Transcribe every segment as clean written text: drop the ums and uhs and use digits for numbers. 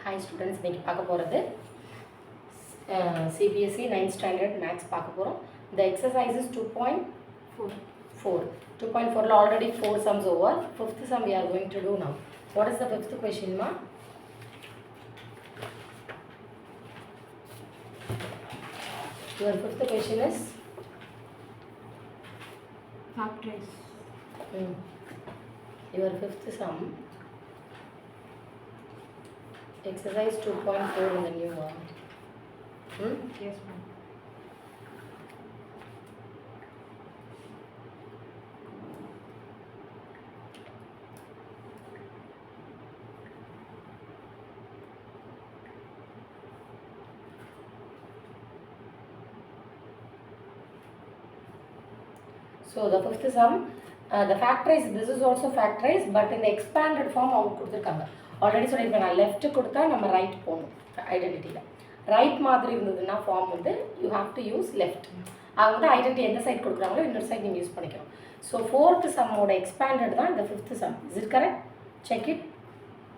Hi students, இன்னைக்கு பார்க்க போகிறது CBSE 9th standard maths பார்க்க போகிறோம். The exercise is 2.4. 2.4 already 4 sums over. Fifth sum we are going to do now. What is the fifth question, ma? Your fifth question is factorize. Your fifth sum. Exercise 2.4 in the new one. Yes, ma'am. So the fifth sum, the factorize, this is also factorized, but in the expanded form அவங்க கொடுத்துருக்காங்க. Already சொல்லியிருப்பேன் நான் left கொடுத்தா நம்ம right போகணும் ஐடென்டிட்டியில். Right மாதிரி இருந்ததுன்னா form வந்து you have to use left. அவங்க வந்து ஐடென்டிட்டி எந்த சைட் கொடுக்குறாங்களோ இன்னொரு சைட் நீங்கள் யூஸ் பண்ணிக்கணும். ஸோ ஃபோர்த் சம்மோட எக்ஸ்பேண்டட் தான் இந்த fifth some. Is it correct? Check it.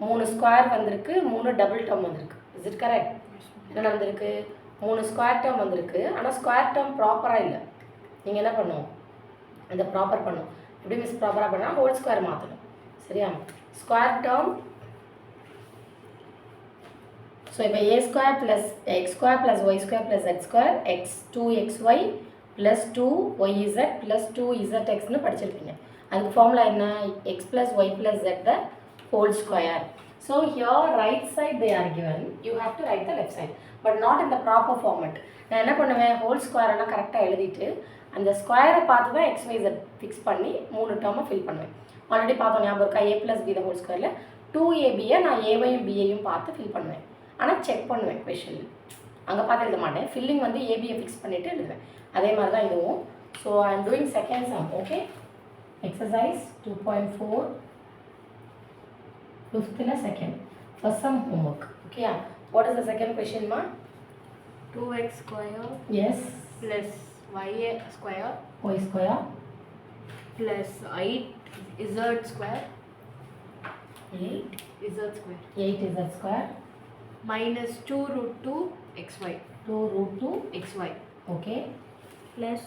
3 square வந்திருக்கு, 3 டபுள் டேர்ம் வந்திருக்கு. Is it correct? என்ன வந்திருக்கு? 3 ஸ்கொயர் டேர்ம் வந்திருக்கு. ஆனால் ஸ்கொயர் டேர்ம் ப்ராப்பராக இல்லை. நீங்கள் என்ன பண்ணணும்? அந்த ப்ராப்பர் பண்ணணும். எப்படி மிஸ் ப்ராப்பராக பண்ணால் ஹோல் ஸ்கொயர் மாற்றணும். சரியா? Square term. ஸோ இப்போ a square plus X square plus Y square plus z square X 2xy plus 2yz plus 2zxன்னு படிச்சிருப்பீங்க. அதுக்கு ஃபார்முலா என்ன? x plus Y plus z the whole square. So here right side they are given, you have to write the left side, but not in the proper format. நான் என்ன பண்ணுவேன்? Whole ஸ்கொயரெல்லாம் கரெக்டாக எழுதிட்டு அந்த ஸ்கொயரை பார்த்து தான் xyz ஃபிக்ஸ் பண்ணி 3 டேர்மை ஃபில் பண்ணுவேன். ஆல்ரெடி பார்த்தோம் ஞாபகம் இருக்கா? a plus b the whole ஸ்கொயரில் 2abயை நான் ஏவையும் பியையும் பார்த்து ஃபில் பண்ணுவேன். ஆனால் செக் பண்ணுவேன் கொஷனில், அங்கே பார்த்து எழுத மாட்டேன். ஃபில்லிங் வந்து ஏபியை ஃபிக்ஸ் பண்ணிவிட்டு எழுதுவேன். அதே மாதிரி தான் இதுவும். So I am doing second sum. Okay, exercise 2.4 ஃபிஃப்த்தில் செகண்ட் ஃபர்ஸ்ட் சம் ஹோம்ஒர்க். ஓகேயா? வாட் இஸ் த செகண்ட் கொஷின்மா? 2x square எஸ் plus y square Y square plus 8z square 8 z square minus 2 root 2 xy 2 root 2 xy okay plus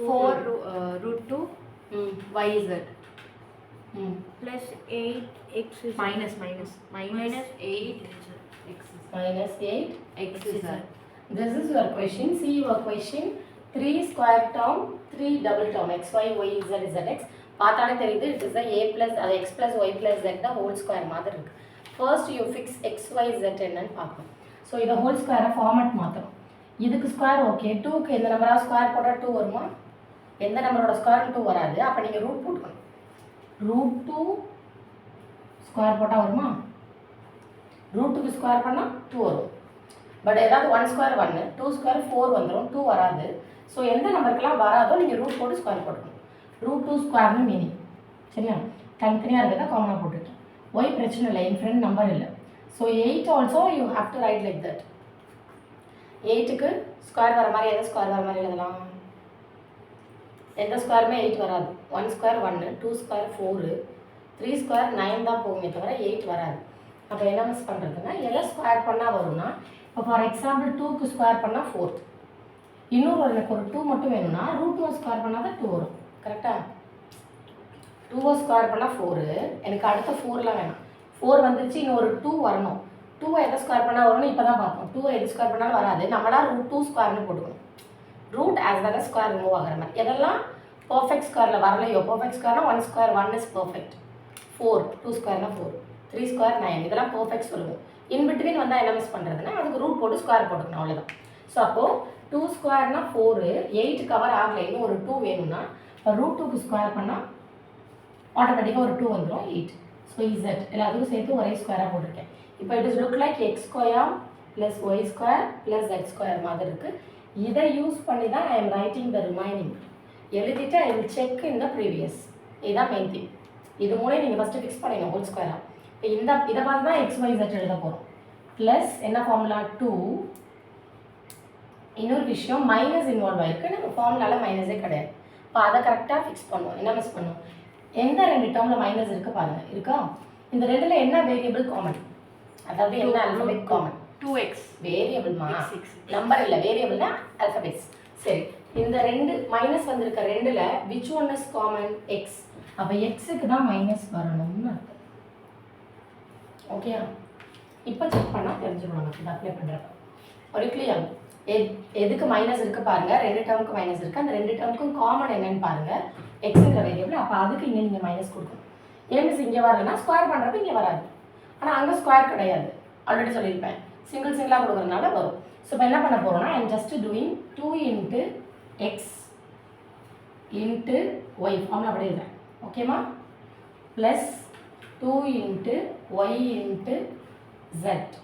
4 root 2 yz plus 8x minus 8 x minus 8 xz. This is your question. See your question. 3 square term, 3 double term, x, y, y, z, zx. பார்த்தாலே தெரியுது it is the a plus அது x plus y plus z the whole square மாதிரி இருக்கு. First you fix x, y, z என்னன்னு பார்க்கணும். So இதை whole ஸ்கொயரை format மாற்றணும். இதுக்கு ஸ்கொயர் ஓகே, 2க்கு எந்த நம்பராக ஸ்கொயர் போட்டால் 2 வருமா? எந்த நம்பரோட ஸ்கொயர் 2 வராது. அப்போ நீங்கள் ரூட் போட்டுக்கணும். ரூட் 2 ஸ்கொயர் போட்டால் வருமா? ரூட் 2க்கு ஸ்கொயர் பண்ணால் 2 வரும். பட் ஏதாவது 1 ஸ்கொயர் 1, 2 ஸ்கொயர் 4 வந்துடும், 2 வராது. ஸோ எந்த நம்பருக்கெல்லாம் வராதோ நீங்கள் ரூட் போட்டு ஸ்கொயர் போட்டுக்கணும். ரூட் 2 ஸ்கொயர்னு மீனிங். சரியா? தனித்தனியாக இருக்கிறதா காமனாக போட்டுருக்கேன். ஒய் பிரச்சனை இல்லை, என் ஃப்ரெண்ட் நம்பர் இல்லை. So 8 also you have to write like that. 8க்கு ஸ்கொயர் வர மாதிரி எந்த ஸ்கொயர் வர மாதிரி எழுதலாம்? எந்த ஸ்கொயருமே 8 வராது. 1 ஸ்கொயர் 1, 2 ஸ்கொயர் 4, 3 ஸ்கொயர் 9 தான் போகுமே தவிர 8 வராது. அப்போ என்ன மிஸ் பண்ணுறதுன்னா எதை ஸ்கொயர் பண்ணால் வரும்னா, இப்போ ஃபார் எக்ஸாம்பிள் 2க்கு ஸ்கொயர் பண்ணால் 4. இன்னொரு எனக்கு ஒரு 2 மட்டும் வேணும்னா ரூட் 2 ஸ்கொயர் பண்ணால் தான் 2 வரும். கரெக்டாக? 2 ஸ்கொயர் பண்ணால் 4, எனக்கு அடுத்த 4லாம் வேணாம். 4 வந்துருச்சு, இன்னும் ஒரு 2 வரணும். 2 எதை ஸ்கொயர் பண்ணால் வரும்னு இப்போ தான் பார்த்தோம். 2 எது ஸ்கொயர் பண்ணாலும் வராது. நம்மளா ரூட் 2 ஸ்கொயர்னு போட்டுக்கணும். Root as well as square remove ஆகிற மாதிரி. எதெல்லாம் பர்ஃபெக்ட் ஸ்கொயரில் வரலையோ, பர்ஃபெக்ட் ஸ்கொயர்னா 1 ஸ்கொயர் 1 இஸ் பர்ஃபெக்ட், 4 2 ஸ்கொயர்னா 4, 3 ஸ்கொயர் 9, இதெல்லாம் பர்ஃபெக்ட் சொல்லுவோம். இன்பிட்வீன் வந்தால் என்ன மிஸ் பண்ணுறதுன்னா அதுக்கு ரூட் போட்டு ஸ்கொயர் போட்டுக்கணும், அவ்வளோதான். ஸோ அப்போது 2 ஸ்கொயர்னா 4, 8 கவர் ஆகலை, இன்னும் ஒரு 2 வேணும்னா ரூட் 2க்கு ஸ்கொயர் பண்ணால் ஆட்டோமேட்டிக்காக ஒரு 2 வந்துடும், 8. ஸோ இசட் எல்லாத்துக்கும் சேர்த்து ஒரே ஸ்கொயராக போட்டிருக்கேன். இப்போ it is look like X square plus Y square plus Z square மாதிரி இருக்குது. இதை யூஸ் பண்ணி தான் I am writing the remaining. எழுதிட்டு I will check in the previous. இதுதான் மெயின் திங். இது மூலம் நீங்கள் ஃபஸ்ட்டு ஃபிக்ஸ் பண்ணிங்க ஹோல் ஸ்கொயராக. இப்போ இதை பார்த்து தான் எக்ஸ் ஒய் ஜெட் எழுத போகிறோம். ப்ளஸ் என்ன ஃபார்முலா 2. இன்னொரு விஷயம் மைனஸ் இன்வால்வ் ஆகிருக்கு, நம்ம ஃபார்முலாவில் மைனஸே கிடையாது. இப்போ அதை கரெக்டாக ஃபிக்ஸ் பண்ணுவோம். என்ன மிஸ் பண்ணுவோம்? எந்த 2 டேர்மில் மைனஸ் இருக்குது பாருங்கள். இருக்கா? இந்த 2ல் என்ன வேரியபிள் காமன்? அதாவது என்ன alphabet common 2x வேரியபிள்மா x. Number இல்லை வேரியபிள்னா ஆல்ஃபபெட்ஸ். சரி இந்த ரெண்டு மைனஸ் வந்திருக்க ரெண்டுல which one is common X. அப்போ எக்ஸுக்கு தான் மைனஸ் வரணும்னு அர்த்தம். ஓகேயா இப்போ செக் பண்ணால் தெரிஞ்சிடும் நமக்கு இதை அப்ளை பண்ணுறப்ப. ஒரு கிளியர் எதுக்கு மைனஸ் இருக்குது பாருங்கள், ரெண்டு டேர்முக்கு மைனஸ் இருக்குது. அந்த ரெண்டு டேர்முக்கும் காமன் என்னன்னு பாருங்கள், எக்ஸுங்கிற வேரியபிள். அப்போ அதுக்கு இங்கே நீங்கள் மைனஸ் கொடுக்கணும். ஏன் மிஸ் இங்கே வரலன்னா ஸ்கொயர் பண்ணுறப்ப இங்கே வராது. ஆனால் அங்கே ஸ்கொயர் கிடையாது, ஆல்ரெடி சொல்லியிருப்பேன். சிங்கிளாக கொடுக்குறதுனால வரும். ஸோ இப்போ என்ன பண்ண போகிறோம்னா I'm just doing 2 into X into Y ஃபார்மில் அப்படியே இருக்கேன். ஓகேம்மா plus 2 into Y into Z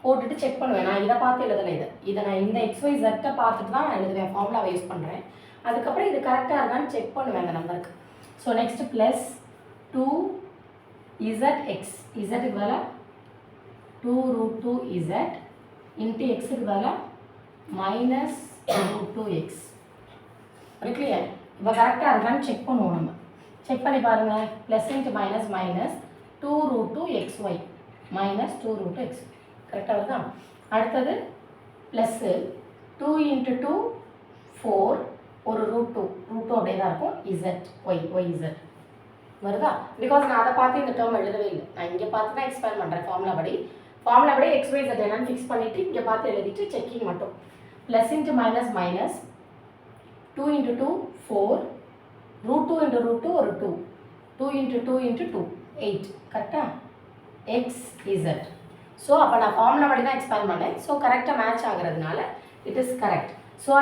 போட்டுட்டு செக் பண்ணுவேன். நான் இதை பார்த்து எழுதலை, இதை நான் இந்த எக்ஸ்ஒய் ஜெட்டை பார்த்துட்டு தான் நான் எழுதுவேன், ஃபார்முலாவை யூஸ் பண்ணுறேன். அதுக்கப்புறம் இது கரெக்டாக இருக்கான்னு செக் பண்ணுவேன் அந்த நம்பருக்கு. ஸோ நெக்ஸ்ட் ப்ளஸ் 2 ZX, இசட்டுக்கு பதிலாக 2√2 Z இன்ட்டு எக்ஸுக்கு பதிலாக மைனஸ் √2x. இருக்குல்லையா? இப்போ கரெக்டாக இருக்கான்னு செக் பண்ணுவோம் நம்ம. செக் பண்ணி பாருங்கள். Plus into minus minus 2√2xy minus 2√2x கரெக்டாக வருதா? அடுத்தது ப்ளஸ்ஸு 2 இன்ட்டு 2 4 ஒரு √2 அப்படியே தான் இருக்கும். YZ வருதா? பிகாஸ் நான் அதை பார்த்து இந்த டேர்ம் எழுதவே இல்லை, நான் இங்கே பார்த்து தான் எக்ஸ்பேண்ட் பண்ணுறேன். ஃபார்முலா படி XYZ என்னன்னு ஃபிக்ஸ் பண்ணிவிட்டு இங்கே பார்த்து எழுதிட்டு செக்கிங் மட்டும். Plus into minus minus 2 into 2 4 √2 into √2 ஒரு 2 2 இன்ட்டு 2 இன்ட்டு 2 8 கரெக்டாக XZ. ஸோ அப்போ நான் ஃபார்முலா படி தான் எக்ஸ்பேண்ட் பண்ணேன். ஸோ கரெக்டாக மேட்ச் ஆகிறதுனால it is correct. So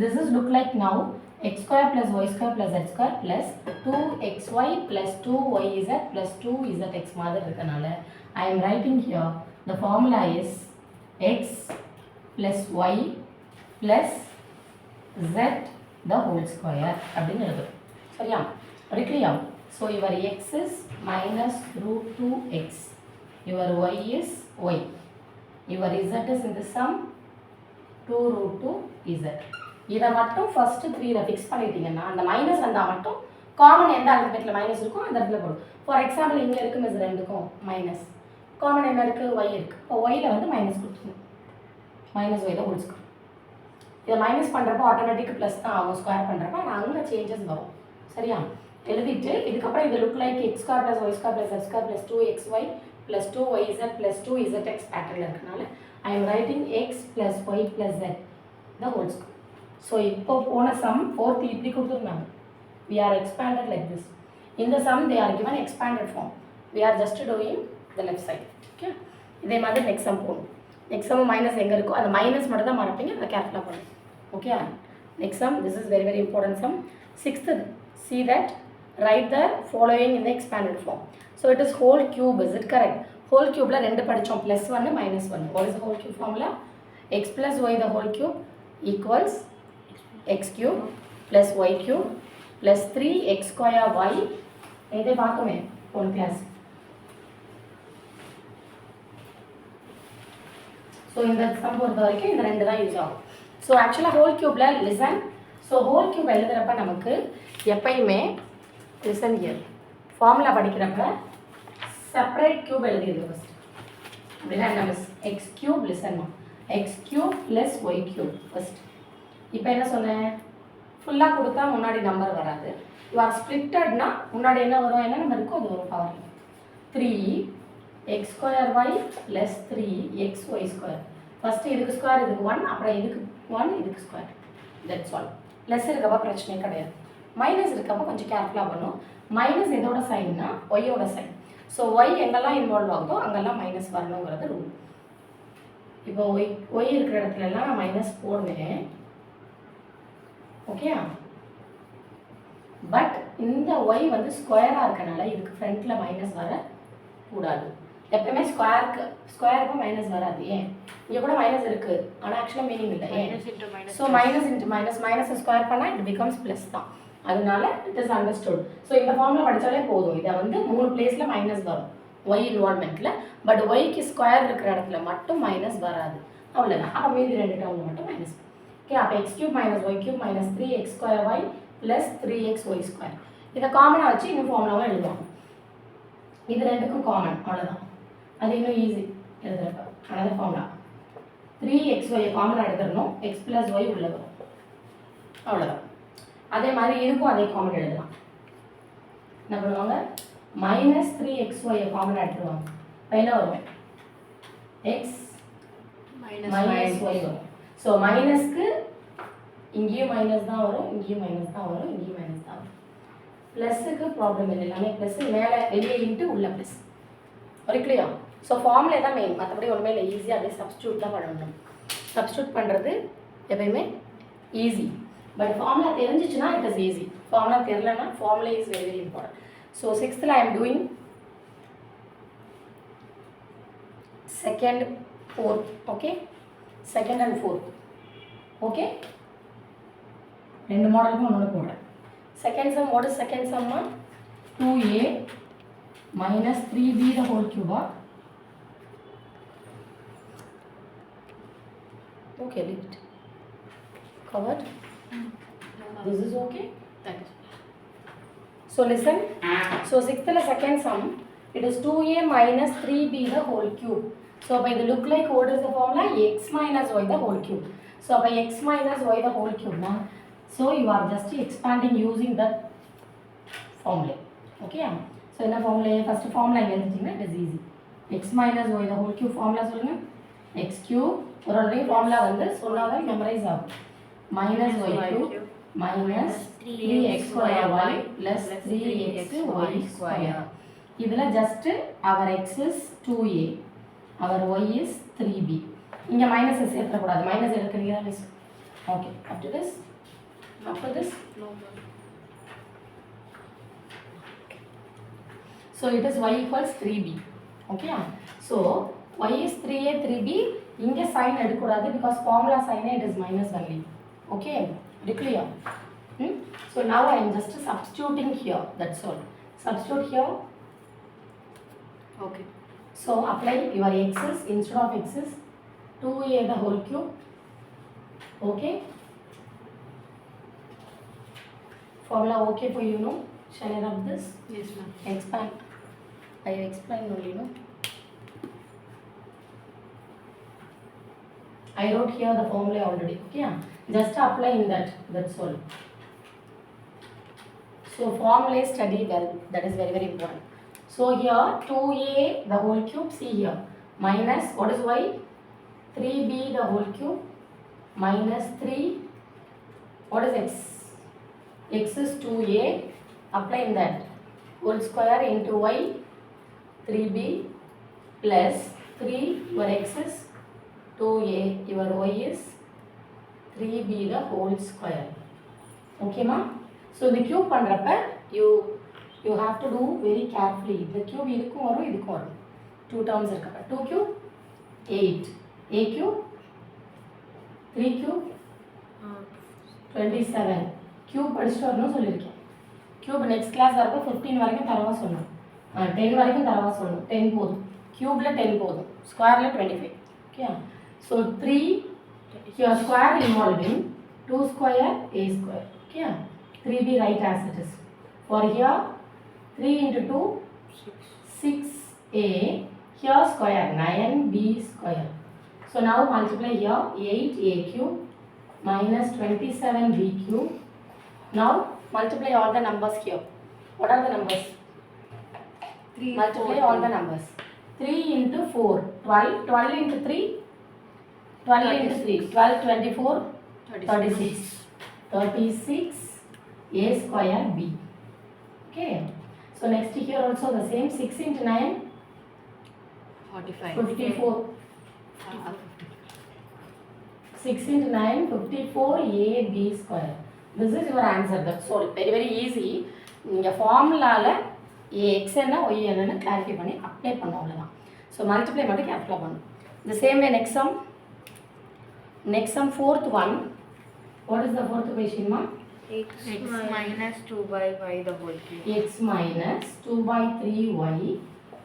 this is look like now x square plus y square plus z square plus 2xy plus 2yz plus 2zx மாதிரி இருக்கனால I am writing here the formula is x plus y plus z the whole square அப்படின்னு எழுதும். சரியா? சரியா? So your x is minus √2x, your y is y, your z is in the sum 2√2z. இதை மட்டும் first 3 fix பண்ணிட்டீங்கன்னா அந்த minus வந்தால் மட்டும் காமன் எந்த ஆல்ஃபபெட்டில் மைனஸ் இருக்கும் அந்த இடத்துல போடும். ஃபார் எக்ஸாம்பிள் இங்கே இருக்குது மிஸ் ரெண்டுக்கும் மைனஸ், காமன் என்ன இருக்குது ஒய் இருக்குது. இப்போ ஒயில் வந்து மைனஸ் கொடுத்துக்கணும், மைனஸ் ஒய் தான் முடிச்சுக்கணும். இதை மைனஸ் பண்ணுறப்போ ஆட்டோமேட்டிக் ப்ளஸ் தான் ஆகும் ஸ்கொயர் பண்ணுறப்போ, ஆனால் அங்கே சேஞ்சஸ் வரும். சரியா? எழுதிட்டு இதுக்கப்புறம் இது look like x square plus y square plus z square plus 2xy plus 2yz plus 2zx பேட்டர்னில் இருக்கனால I am writing x plus y plus z the whole square. So இப்போ போன சம் 4th இப்படி கொடுத்துருந்தாங்க. we are expanded like this. In the sum they are given expanded form. We are just doing the left side. Okay, இதே மாதிரி next sum போகணும். Next sum minus எங்கே இருக்கோ அந்த மைனஸ் மட்டும் தான் மறப்பீங்க, அதை கேர்ஃபுல்லாக பண்ணணும். Okay, next sum this is very very important sum. 6th, see that write the following in the expanded form. So it is whole cube, is it correct? Whole cubeல ரெண்டு படித்தோம், +1 -1. What is the whole cube formula? x plus y the whole cube equals x cube plus y cube plus 3x square y. இதை பார்க்கமே போன class. So இந்த some பொறுத்த வரைக்கும் இந்த ரெண்டு தான் யூஸ் ஆகும். ஸோ ஆக்சுவலாக ஹோல் கியூப்பில் லிசன். ஸோ ஹோல் கியூப் எழுதுகிறப்ப நமக்கு எப்பயுமே லிசன் இயர் ஃபார்முலா படிக்கிறப்ப செப்பரேட் கியூப் எழுதிடுது ஃபஸ்ட். அப்படின்னா என்ன மிஸ் எக்ஸ் கியூப் லிசன்மா X cube plus Y cube first. இப்போ என்ன சொன்னேன், ஃபுல்லாக கொடுத்தா முன்னாடி நம்பர் வராது. யூ ஆர் ஸ்ப்ளிட்டட்னா முன்னாடி என்ன வரும், என்ன நம்பர் இருக்கோ அது வரும். Power 3x square y plus 3x y square. First இதுக்கு ஸ்கொயர் இதுக்கு 1, அப்புறம் இதுக்கு 1 இதுக்கு ஸ்கொயர். That's all. ப்ளஸ் இருக்கப்போ பிரச்சனையே கிடையாது. மைனஸ் இருக்கப்போ கொஞ்சம் கேர்ஃபுல்லாக பண்ணும். மைனஸ் எதோட சைன்னா ஒய்யோட சைன். ஸோ ஒய் எங்கெல்லாம் இன்வால்வ் ஆகுதோ அங்கெல்லாம் மைனஸ் வரணுங்கிறது ரூல். இப்போ ஒய் இருக்கிற இடத்துலலாம் நான் மைனஸ் போடுவேன். ஓகே, பட் இந்த ஒய் வந்து ஸ்கொயராக இருக்கனால இதுக்கு ஃப்ரண்ட்டில் மைனஸ் வரக்கூடாது. எப்பவுமே ஸ்கொயருக்கு மைனஸ் வராது. ஏன் இங்கே கூட மைனஸ் இருக்குது, ஆனால் ஆக்சுவலாக மீனிங் இல்லை. ஸோ மைனஸ் இன்ட்டு மைனஸை ஸ்கொயர் பண்ணால் இட் பிகம்ஸ் ப்ளஸ் தான். அதனால இட் இஸ் அண்டர்ஸ்டுட். ஸோ இந்த ஃபார்முலா படித்தாலே போதும். இதை வந்து 3 பிளேஸில் மைனஸ் வரும் ஒய் இன்வால்மெண்ட்டில். பட் ஒய்க்கு ஸ்கொயர் இருக்கிற இடத்துல மட்டும் மைனஸ் வராது, அவ்வளோதான். அப்போ மீதி 2 டேர்மில் மட்டும் மைனஸ். ஓகே, அப்போ x cube minus y cube minus 3x square y plus 3x y square. இதை காமனாக வச்சு இன்னும் ஃபார்முலாவும் எழுதுவாங்க. இது ரெண்டுக்கும் காமன் அவ்வளோதான். அது இன்னும் ஈஸி எழுதுறப்ப. அனதர் ஃபார்முலா 3xy காமன் எடுத்துடணும், x + y உள்ள வரும் அவ்வளோதான். அதே மாதிரி இதுக்கும் அதே காமன் எழுதலாம். என்ன பண்ணுவாங்க, -3xy காமன் எடுத்துருவாங்க. என்ன வரும், x -y வரும். ஸோ மைனஸ்க்கு இங்கேயும் மைனஸ் தான் வரும், இங்கேயும் மைனஸ் தான் வரும், இங்கேயும் மைனஸ் தான் வரும். ப்ளஸ்ஸுக்கு ப்ராப்ளம் இல்லை, எல்லாமே ப்ளஸ், மேலே வெளியே இன்ட்டு உள்ள ப்ளஸ். ஒரு கிளியர். ஸோ ஃபார்முலே தான் மெயின், மற்றபடி ஒன்றுமே இல்லை. ஈஸியாக அப்படியே சப்ஸ்டியூட் தான் பண்ணணும். சப்ஸ்டியூட் பண்ணுறது எப்பயுமே ஈஸி. பட் ஃபார்முலா தெரிஞ்சிச்சுன்னா இட் இஸ் ஈஸி. ஃபார்முலா தெரியலன்னா formula is very very important. So 6th I am doing 2nd 4th. Okay, 2nd and 4th. Okay, ரெண்டு மாடலுக்கும் ஒன்று போடுறேன். Second sum, what is second சம்மா? 2a minus 3b the whole cube. Okay, leave it. Covered? This is okay? That is. So listen. So 6th and second sum, it is 2a minus 3b the whole cube. So by the look like, what is the formula? X minus y the whole cube. So by x minus y the whole cube now. So you are just expanding using that formula. Okay? So in the formula, first formula it is easy. X minus y the whole cube formula சொல்லுங்க. X cube ஒரு formula வந்து சொன்னாவே memorize ஆகும். Minus y cube minus 3x square y plus 3x y square. இதில் just our x is 2a, our y is 3b. இங்கே minus சேர்த்தக்கூடாது, minus எடுக்கிறீங்க தான் miss. Okay, up to this. After this, no more. So it is y equals 3b. Okay, so y is 3a 3b. இங்கே sign எடுக்கக்கூடாது because formula sign it is minus only. Okay, very clear. So now I am just substituting here, that's all. Substitute here. Okay, so apply your x's. Instead of x's, 2a the whole cube. Okay, formula okay for you, no? Shall I rub this? Yes, ma'am. Expand. I explained only, no? I wrote here the formula already. Okay, just apply in that. That's all. So formula study well. That is very very important. So here 2a the whole cube. See here minus what is y? 3b the whole cube minus 3. What is x? X is 2a. Apply in that whole square into y 3b plus 3. Your x is 2a. Your y is 3b the whole square. Okay ma? So the cube பண்றப்ப you have to do very carefully. The cube இதுக்கும் வரும் இதுக்கும் வரும். 2 terms இருக்கப்ப 2 cube 8, a cube 3 cube 27. cube படிச்சுட்டு வரணும்னு சொல்லியிருக்கேன். cube next class வரப்ப 15 வரைக்கும் தரவா சொல்லணும், 10 வரைக்கும் தரவா சொல்லணும். 10 போதும், cubeல 10 போதும், squareல 25. Okay, so 3 your square involving 2 square a square. Okay, 3b right as it is. For here 3 into 2 6a, here square 9b square. So now multiply here 8a cube minus 27b cube. Now multiply all the numbers here. What are the numbers? 3. Multiply 4, all the numbers. 3 into 4 12, 12 into 3 12 into 3 12, 24 36 36 a square b. Okay, so next here also the same. 6 into 9 45 54 6 into 9 54 a b square. This is your answer. That's all. Very very easy. நீங்கள் ஃபார்முலாவில் x என்ன y என்னன்னு clarify பண்ணி apply பண்ண அவ்வளோதான். So multiply மட்டும் கேப்குலேட் பண்ணணும். The same way next sum. Next sum, fourth one. What is the fourth question, ma? x minus 2 by y the whole cube. X minus 2 by 3y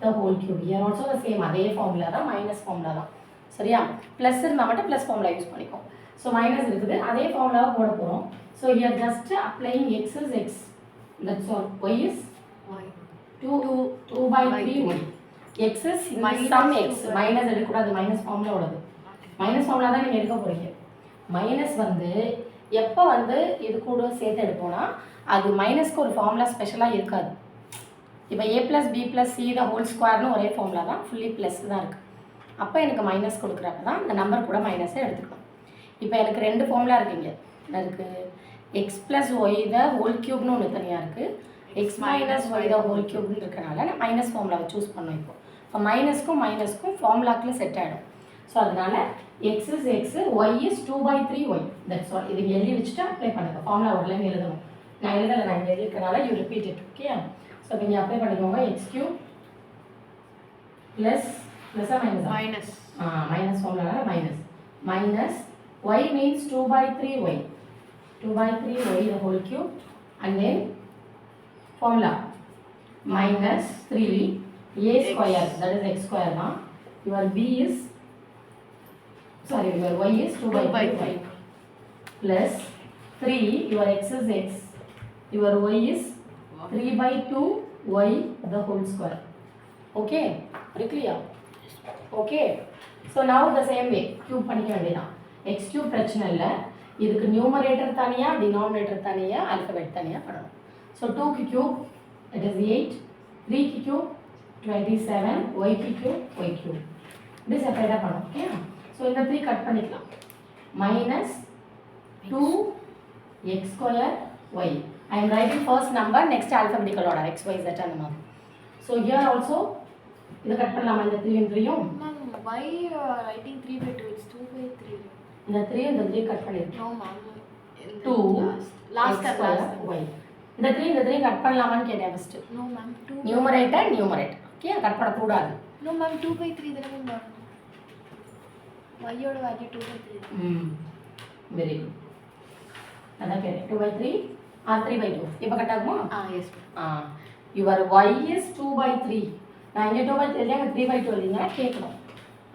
the whole cube. Here also the same. அதே formula தான், minus formula தான். சரியா? Plus இருந்தால் மட்டும் plus formula use பண்ணிக்கோ. So minus இருக்குது, அதே ஃபார்முலாவை போட போகிறோம். So here just applying x is x. That's all. Y is y. 2 by 3 y. x is sum x. Minus எடுக்கக்கூடாது, மைனஸ் ஃபார்முலா உள்ளது. மைனஸ் ஃபார்முலா தான் நீங்கள் எடுக்க போகிறீங்க. மைனஸ் வந்து எப்போ வந்து இது கூட சேர்த்து எடுப்போம்னா அது மைனஸ்க்கு ஒரு ஃபார்முலா ஸ்பெஷலாக இருக்காது. இப்போ a + b + c the whole ஸ்கொயர்னு ஒரே ஃபார்முலா தான், ஃபுல்லி ப்ளஸ் தான் இருக்குது. அப்போ எனக்கு மைனஸ் கொடுக்குறப்ப தான் இந்த நம்பர் கூட மைனஸை எடுத்துக்கணும். இப்போ எனக்கு ரெண்டு ஃபார்முலா இருக்குங்க. என்ன இருக்குது? X plus Y the whole க்யூப்னு ஒன்று தனியாக இருக்குது, X minus Y the whole க்யூப்னு இருக்கிறனால நான் மைனஸ் ஃபார்முலாவை சூஸ் பண்ணோம். இப்போ மைனஸ்க்கும் ஃபார்முலாக்கில் செட் ஆகிடும். ஸோ அதனால x is x, y is 2/3y. That's all. இது எழுதி வச்சுட்டு அப்ளை பண்ணுங்க. ஃபார்முலா ஒரு லைன் எழுதணும். நான் எழுதலை, நான் இங்கே எழுதிருக்கனால you repeat it. Okay, so இப்போ நீங்கள் அப்ளை பண்ணிக்கோங்க. x³ ப்ளஸ் மைனஸ் மைனஸ் ஃபார்முலானால minus y means 2/3y, 2/3y the whole cube, and then formula minus 3a square, that is x square now. Your b is, sorry, your y is 2/3y plus 3, your x is x, your y is 3/2y the whole square. Okay, very clear? Okay, so now the same way cube பண்ணிக்க வேண்டியதான். x³ பிரச்சனை இல்லை, இதுக்கு numerator தனியாக, denominator தனியாக, alphabet தனியாக பண்ணணும். So 2க்கு cube it is 8, 3க்கு cube 27, y-க்கு cube y³ இப்படி செப்பரேட்டாக பண்ணணும். ஓகே, ஸோ இந்த 3 கட் பண்ணிக்கலாம். Minus 2x² y. I am writing first number, next alphabetical order, x, y, z அந்த மாதிரி. ஸோ here also இதை கட் பண்ணலாமா? இந்த 3 and 3யும் why writing 3/2? It's 2/3. இந்த 3 இந்த 3 கட் பண்ணிருக்கோம். No ma'am, 2 last y. இந்த 3 கட் பண்ணலாமான்னு கேட்டேன் first. No ma'am, 2 numerator okay, cut பண்ண கூடாது. No ma'am, 2/3 தான ma'am. y யோட வேல்யூ 2/3. Very good. அதான் கேட்டேன். 2/3 ஆர் 3/2. இப்போ கட் ஆகுமா? எஸ். Your y is 2/3. நான் இங்கே 2/3 இல்லையா, 3/2 இல்லைங்களா கேட்கணும்.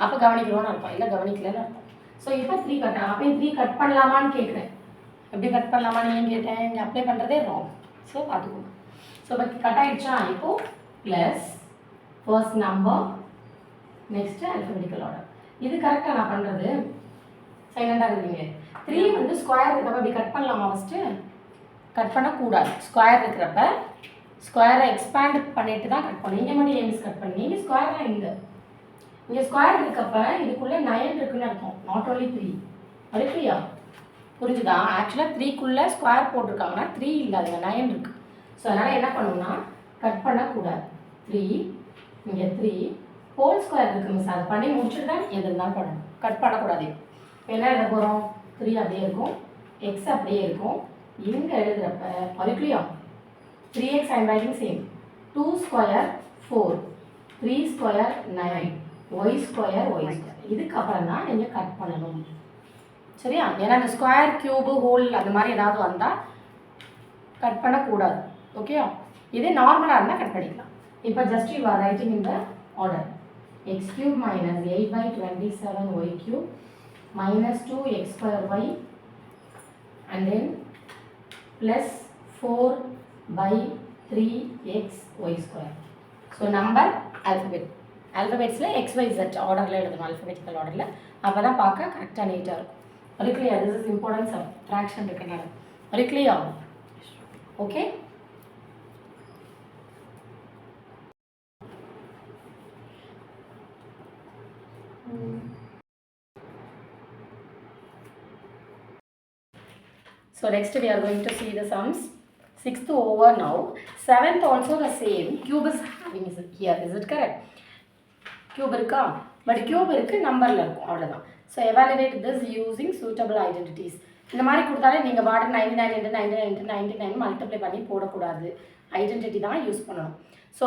அப்போ கவனிக்கிறோன்னு அர்த்தம், இல்லை கவனிக்கலன்னு அர்த்தம். ஸோ இப்போ 3 கட் அப்பயும் 3 கட் பண்ணலாமான்னு கேட்குறேன். எப்படி கட் பண்ணலாமான்னு ஏன் கேட்டேன்? இங்கே அப்ளை பண்ணுறதே ராங். ஸோ பார்த்துக்கோங்க. ஸோ இப்போ கட் ஆகிடுச்சா? இப்போது plus first number, next alphabetical order. இது கரெக்டாக நான் பண்ணுறது. சைலண்டாக இருக்குதுங்க. 3 வந்து ஸ்கொயர் இருக்கிறப்ப இப்படி கட் பண்ணலாமா? ஃபஸ்ட்டு கட் பண்ணக்கூடாது. ஸ்கொயர் இருக்கிறப்ப ஸ்கொயரை எக்ஸ்பேண்ட் பண்ணிட்டு தான் கட் பண்ணணும். இங்கே மட்டும் ஏம்ஸ் கட் பண்ணி இங்கே ஸ்கொயர்லாம் இல்லை. இங்கே ஸ்கொயர் இருக்கப்ப இதுக்குள்ளே 9 இருக்குன்னு அர்த்தம், நாட் ஓன்லி 3. அது இல்லையா? புரிஞ்சுதா? ஆக்சுவலாக 3க்குள்ளே ஸ்கொயர் போட்டிருக்காங்கன்னா 3 இல்லை, அதுங்க 9 இருக்குது. ஸோ அதனால் என்ன பண்ணணும்னா கட் பண்ணக்கூடாது. 3 இங்கே 3 ஹோல் ஸ்கொயர் இருக்குது மிஸ், அதை பண்ணி முடிச்சுட்டு தான் எது இருந்தாலும் பண்ணணும். கட் பண்ணக்கூடாது. இப்போ என்ன எழுத போகிறோம்? 3 அப்படியே இருக்கும், எக்ஸ் அப்படியே இருக்கும். இங்கே எழுதுகிறப்ப அதுக்குலையா 3x I am writing same. 2 square 4, 3 square 9, y square. இதுக்கப்புறம் தான் நீங்கள் கட் பண்ணணும். சரியா? ஏன்னா அந்த ஸ்கொயர் கியூபு ஹோல் அந்த மாதிரி ஏதாவது வந்தால் கட் பண்ணக்கூடாது. ஓகே, இதே நார்மலாக இருந்தால் கட் பண்ணிக்கலாம். இப்போ just you are writing in the order. x³ minus 8/27 y³ minus 2x²y and then plus 4/3xy². So number alphabet. Alphabetsல x y z ஆர்டரில் எழுதணும், alphabetical ஆர்டரில். அப்போ தான் பார்க்க கரெக்டாக நீட்டாக இருக்கும். very clear? This is importance of fraction இருக்கனால. very clear? okay? So next we are going to see the sums. 6th over now. 7th also the same. Cube is having here. Is it correct? Cube இருக்கா, but cube இருக்கு, நம்பரில் இருக்கும், அவ்வளோதான். So evaluate this using suitable identities. இந்த மாதிரி கொடுத்தாலே நீங்கள் பாட்டு 99 into 99 into 99 மல்டிப்ளை பண்ணி போடக்கூடாது. ஐடென்டிட்டி தான் யூஸ் பண்ணணும். ஸோ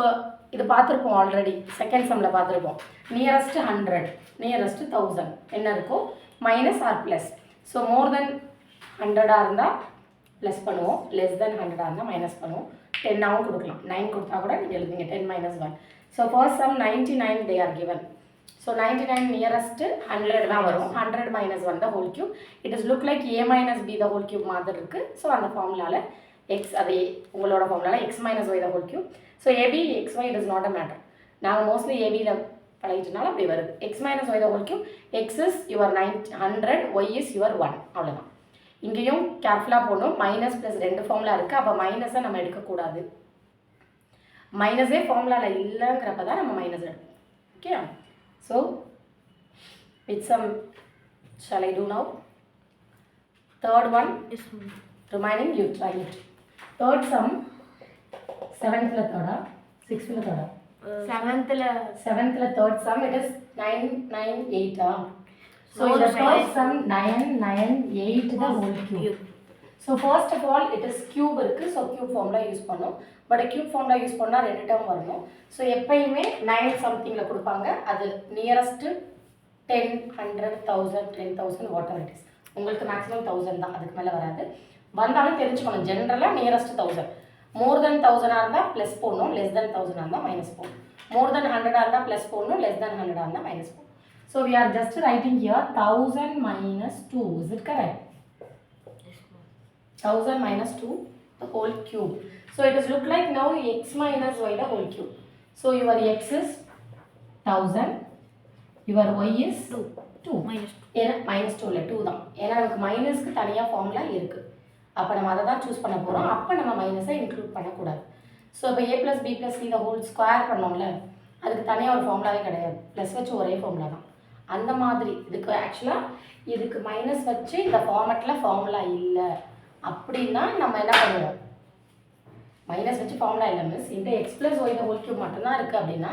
இது பார்த்துருப்போம் ஆல்ரெடி, செகண்ட் சம்மில் பார்த்துருப்போம். நியரஸ்ட்டு 100, நியரஸ்ட்டு 1000 என்ன இருக்கோ minus or plus. So more then 100ஆக இருந்தால் ப்ளஸ் பண்ணுவோம், லெஸ் தென் 100ஆக இருந்தால் மைனஸ் பண்ணுவோம். 10ஆகவும் கொடுக்கலாம், 9 கொடுத்தா கூட நீங்கள் எழுதுங்க 10 - 1. So first sum 99 they are given. So 99 nearest 100 தான் வரும். 100 - 1 the whole cube. It is look like a minus b the whole cube மாதிரி இருக்குது. ஸோ அந்த ஃபார்முலாவில் எக்ஸ், அதே உங்களோட ஃபார்முலாவில் x - y the whole cube so AB XY it is not a matter. நாங்கள் மோஸ்ட்லி ஏபியில் பழகிட்டனால அப்படி வருது. X minus Y the whole cube, X is your 100, Y is your 1, அவ்வளோதான். இங்கேயும் கேர்ஃபுல்லாக போடணும். மைனஸ் ப்ளஸ் 2 ஃபார்முலா இருக்குது. அப்போ மைனஸை நம்ம எடுக்கக்கூடாது. மைனஸே ஃபார்முலாவில் இல்லைங்கிறப்ப தான் நம்ம மைனஸ் எடுப்போம். Okay, so with some shall I do now? Third one, remaining, you try it. Third sum, 7th la third, 6th la third. 7th la third sum, it is 998. So the first sum 998 the whole cube. So first of all, it is cube இருக்கு. So cube formula use பண்ணோம். But cube formula use பண்ணா ரெண்டு term வரணும். So எப்பயுமே 9 something ல கொடுப்பாங்க. அது nearest 10, 100, 1000, 10,000 whatever it is. உங்களுக்கு maximum 1000 தான், அதுக்கு மேலே வராது. வந்தாலும் தெரிஞ்சுக்கணும், ஜென்ரலாக நியரஸ்ட் 1000. மோர் தென் 1000 இருந்தால் ப்ளஸ் போடணும், லெஸ் தென் 1000 இருந்தால் மைனஸ் போடணும். மோர் தென் 100 இருந்தால் ப்ளஸ் போடணும், லெஸ் தென் 100 இருந்தால் மைனஸ் போடணும். So we are just writing here 1000 minus 2. Is it correct? 1000 minus 2 the whole cube. So it is look like now x minus y the whole cube. So your x is 1000, your y is 2 minus 2. ஏன்னா minus 2 இல்லை 2 தான். ஏன்னா நமக்கு மைனஸ்க்கு தனியாக formula இருக்குது. அப்போ நம்ம அதை தான் சூஸ் பண்ண போகிறோம். அப்போ நம்ம மைனஸை இன்க்ளூட் பண்ணக்கூடாது. ஸோ இப்போ a + b + c the whole square பண்ணோம்ல, அதுக்கு தனியாக ஒரு ஃபார்முலாவே கிடையாது. ப்ளஸ் வச்சு ஒரே ஃபார்முலா தான். அந்த மாதிரி இதுக்கு ஆக்சுவலாக இதுக்கு மைனஸ் வச்சு இந்த ஃபார்மெட்டில் ஃபார்முலா இல்லை அப்படின்னா நம்ம என்ன பண்ணுவோம், மைனஸ் வச்சு ஃபார்முலா இல்லை மிஸ், இந்த x + y the whole cube மட்டும்தான் இருக்குது அப்படின்னா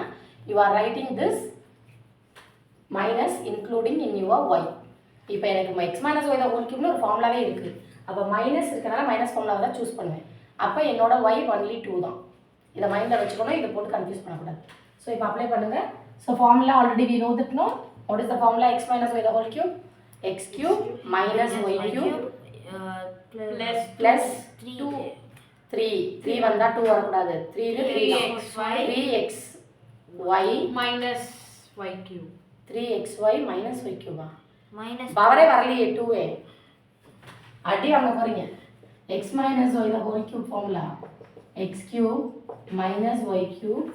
you are writing this minus including in your Y. இப்போ எனக்கு x minus y the whole cubeனு ஒரு ஃபார்முலாவே இருக்குது. அப்போ மைனஸ் இருக்கிறனால மைனஸ் ஃபார்முலாவை தான் சூஸ் பண்ணுவேன். அப்போ என்னோட y only 2 தான். இதை மைண்டில் வச்சுக்கணும், இதை போட்டு கன்ஃபியூஸ் பண்ணக்கூடாது. ஸோ இப்போ அப்ளை பண்ணுங்கள். So formula already we know that no. What is the formula? x minus y the whole cube, x cube minus y cube plus 3 வந்தால் 2 வரக்கூடாது. 3xy minus y cube. 3xy minus y cube. பவரே வரலையே 2 அடி வாங்க போகிறீங்க. x minus y the whole cube formula, x cube minus y cube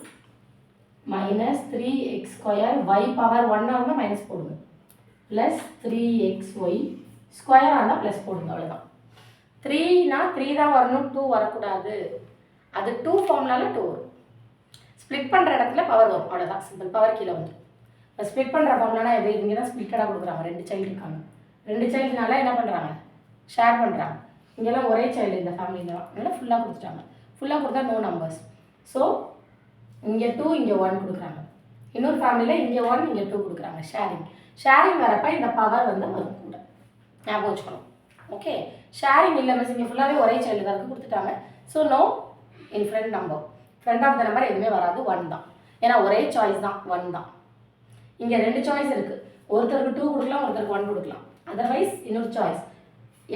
minus 3x square y power 1 ஆகுனா minus போடுங்க, plus 3xy square ஆனால் plus போடுங்க, அவ்வளோதான். 3னா 3 தான் வரணும், 2 வரக்கூடாது. அது 2 ஃபார்முலாவில் 2 வரும். ஸ்ப்ளிட் பண்ணுற இடத்துல பவர் வரும், அவ்வளோதான். சிம்பிள். பவர் கீழே வந்து ஸ்ப்ளிட் பண்ணுற ஃபார்முலானா எப்படி? இங்கே தான் ஸ்ப்ளிட்டடாக கொடுக்குறாங்க. 2 சைல்டு இருக்காங்க. 2 சைல்டுனால என்ன பண்ணுறாங்க, ஷேர் பண்ணுறாங்க. இங்கெல்லாம் ஒரே சைல்டு இந்த ஃபேமிலியில் அதனால் ஃபுல்லாக கொடுத்துட்டாங்க. ஃபுல்லாக கொடுத்தா நோ நம்பர்ஸ். ஸோ இங்கே 2 இங்கே 1 கொடுக்குறாங்க. இன்னொரு ஃபேமிலியில் இங்கே 1 இங்கே 2 கொடுக்குறாங்க. ஷேரிங் வரப்போ இந்த பவர் வந்து வரும் கூட, ஞாபகம் வச்சுக்கணும். ஓகே, ஷேரிங் இல்லை மிஸ், இங்கே ஃபுல்லாகவே ஒரே சைல்டு தான் இருக்குது, கொடுத்துட்டாங்க. So no in front number. Front of the number எதுவுமே வராது, 1 தான். ஏன்னா ஒரே சாய்ஸ் தான், 1 தான். இங்கே 2 சாய்ஸ் இருக்குது. ஒருத்தருக்கு 2 கொடுக்கலாம், ஒருத்தருக்கு 1 கொடுக்கலாம். அதர்வைஸ் இன்னொரு சாய்ஸ்,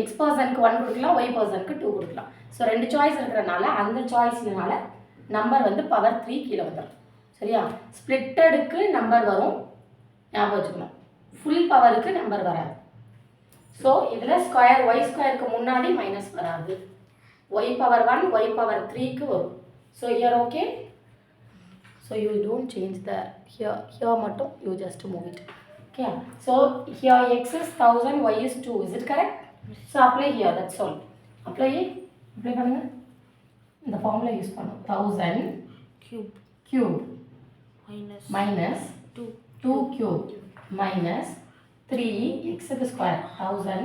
எக்ஸ் பர்சனுக்கு 1 கொடுக்கலாம், ஒய் பர்சனுக்கு 2 கொடுக்கலாம். ஸோ 2 சாய்ஸ் இருக்கிறனால அந்த சாய்ஸ்னால நம்பர் வந்து பவர் 3 கீழே வந்துடும். சரியா? ஸ்ப்ளிட்டடுக்கு நம்பர் வரும், ஞாபகம் வச்சுக்கணும். ஃபுல் பவருக்கு நம்பர் வராது. ஸோ இதில் ஸ்கொயர் ஒய் ஸ்கொயருக்கு முன்னாடி மைனஸ் வராது. ஒய் பவர் 1 ஒய் பவர் 3க்கு வரும். So here okay. So you don't change the here மட்டும் you just move it. Okay, so here x is 1000, y is 2. Is it correct? So apply here, that's all. Apply பண்ணுங்கள். இந்த formula use பண்ணும். 1000 cube minus 2 cube minus 3x square, 1000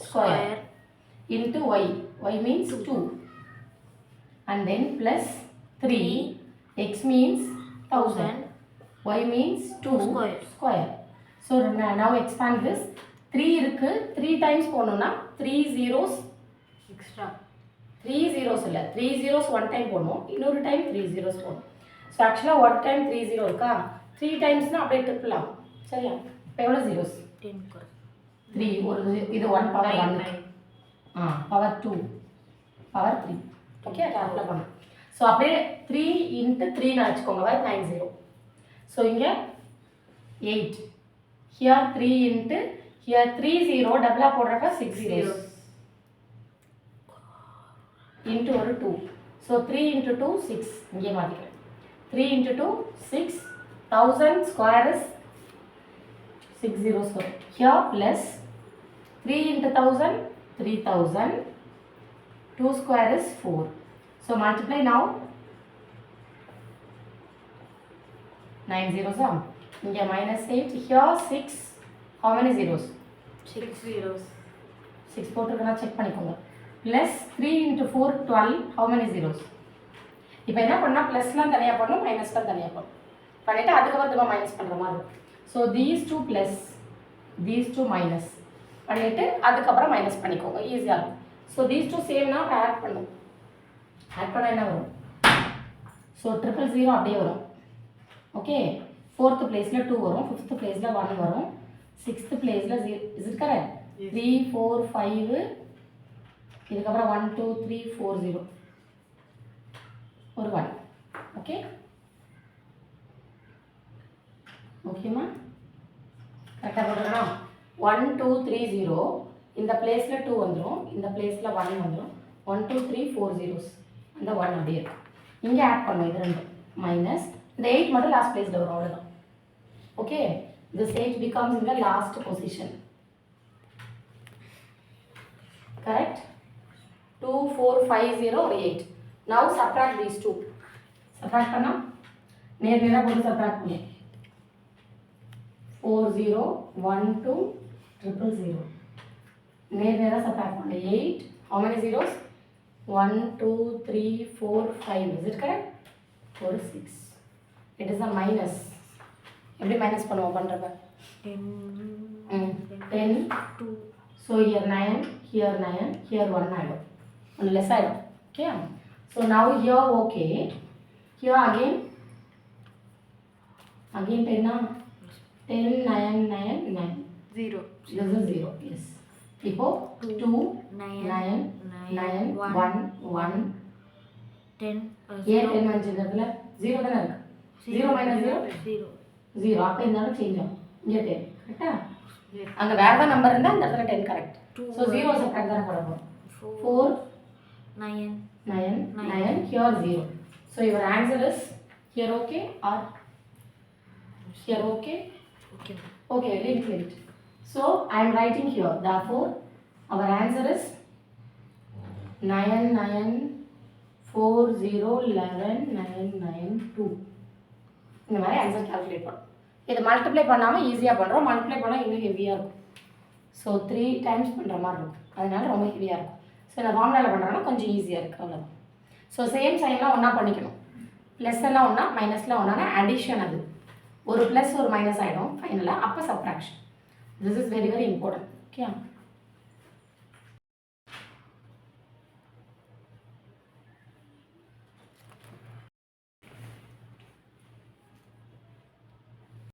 square into y. Y means 2 and then plus 3, x means 1000, y means 2 square. So now expand this. 3 இருக்கு, 3 times போடணும்னா 3 zeros extra. 3 zeros இல்லை, 3 zeros 1 time போடணும், இன்னொரு time 3 zeros போடணும். So ஆக்சுவலாக 1 time 3 0 இருக்கா, 3 timesனால் அப்படியே triple ஆகும். சரியா? இப்போ எவ்வளோ ஜீரோஸ்? 3. ஒரு இது 1 பவர் 1, பவர் 2, பவர் 3. ஓகே, அதை அப்ளை பண்ணணும். ஸோ அப்படியே 3 into 3ன்னு வச்சுக்கோங்க, 90. ஸோ இங்கே 8. ஹியர் 3 into ஹியர் 3 0 டபுளாக போடுறப்ப 6 zeros into ஒரு 2. ஸோ 3 into 2 6 இங்கே மாற்றிக்கிறேன் 3 into 2 6 1000 square is 6 square here plus 3 into 1000 3000 2 square is 4 so multiply now 9 zeros are இங்கே minus 8 here 6 how many zeros 6 zeros 6 போட்டுருக்கனா check பண்ணிக்கோங்க plus 3 into 4 12 how many zeros இப்போ என்ன பண்ணா ப்ளஸ்லாம் தனியாக பண்ணணும் மைனஸ்லாம் தனியாக பண்ணணும் பண்ணிவிட்டு அதுக்கப்புறம் திரும்ப மைனஸ் பண்ணுற மாதிரி இருக்கும் so these two plus these two minus பண்ணிவிட்டு அதுக்கப்புறம் மைனஸ் பண்ணிக்கோங்க ஈஸியாக இருக்கும் ஸோ these two சேம்னா ஆட் பண்ணும் ஆட் பண்ணால் என்ன வரும் ஸோ 000 அப்படியே வரும் ஓகே 4th பிளேஸில் 2 வரும் 5th பிளேஸில் 1 வரும் 6th பிளேஸில் 0 இஸ் இட் கரெக்ட் 3 4 5 இதுக்கப்புறம் 1 2 3 4 0 ஒரு 1 ஓகே ஓகேம்மா கரெக்டாக போட்டுக்கணும் 1 2 3 0 இந்த பிளேஸில் 2 வந்துடும் இந்த பிளேஸில் 1 வந்துடும் 1 2 3 4 zeros அந்த 1 அப்படியே இருக்கும் இங்கே ஆட் பண்ணும் இது ரெண்டும் மைனஸ் இந்த 8 மட்டும் லாஸ்ட் பிளேஸில் வரும் அவ்வளோதான் okay this 8 becomes in the last position correct 2 4 5 0 or 8 now subtract these two subtract பண்ணா நேரா போட்டு subtract பண்ணு 4 0 1 2 0 நேரா subtract பண்ணு 8 how many zeros 1 2 3 4 5 is it correct 4 6 it is a minus எப்படி மைனஸ் பண்ணுவோம் பண்ணுறப்ப 10 2 ஸோ here 9 here 1 ஆகிடும் ஒன்று லெஸ் ஆகிடும் okay so now here okay here again 10 9 9 9 0 this is 0 yes இப்போ 2 9 9 1 1 10 ஏன் 10 வந்துச்சு இந்த இடத்துல 0 தானே இருக்கு 0 மைனஸ் 0 0 அப்போ இந்த இடம் சேஞ்ச் ஆகும் இங்கே 10 கரெக்டா அங்கே வேறு ஏதாவது நம்பர் இருந்தால் இந்த இடத்துல 10 கரெக்ட் ஸோ 0 செப்பரேட் தானே போட போகிறோம் 4 9 9 9 here 0 so your answer is here okay or here okay okay leave it so I am writing here therefore our answer is 9 9 4 0 11 9 9 2 இந்த மாதிரி ஆன்சர் கால்குலேட் பண்ணும் இதை மல்டிப்ளை பண்ணாமல் ஈஸியாக பண்ணுறோம் மல்டிப்ளை பண்ணால் இன்னும் ஹெவியாக இருக்கும் ஸோ 3 டைம்ஸ் பண்ணுற மாதிரி இருக்கும் அதனால ரொம்ப ஹெவியாக இருக்கும் ஸோ இந்த ஃபார்முலாவில் பண்ணுறோன்னா கொஞ்சம் ஈஸியாக இருக்குது அவ்வளோதான் ஸோ சேம் சைன்லாம் ஒன்றா பண்ணிக்கணும் ப்ளஸ் எல்லாம் ஒன்றா மைனஸ்லாம் ஒன்றானா அடிஷன் அது ஒரு ப்ளஸ் ஒரு மைனஸ் ஆகிடும் ஃபைனலாக அப்போ subtraction this is very very important okay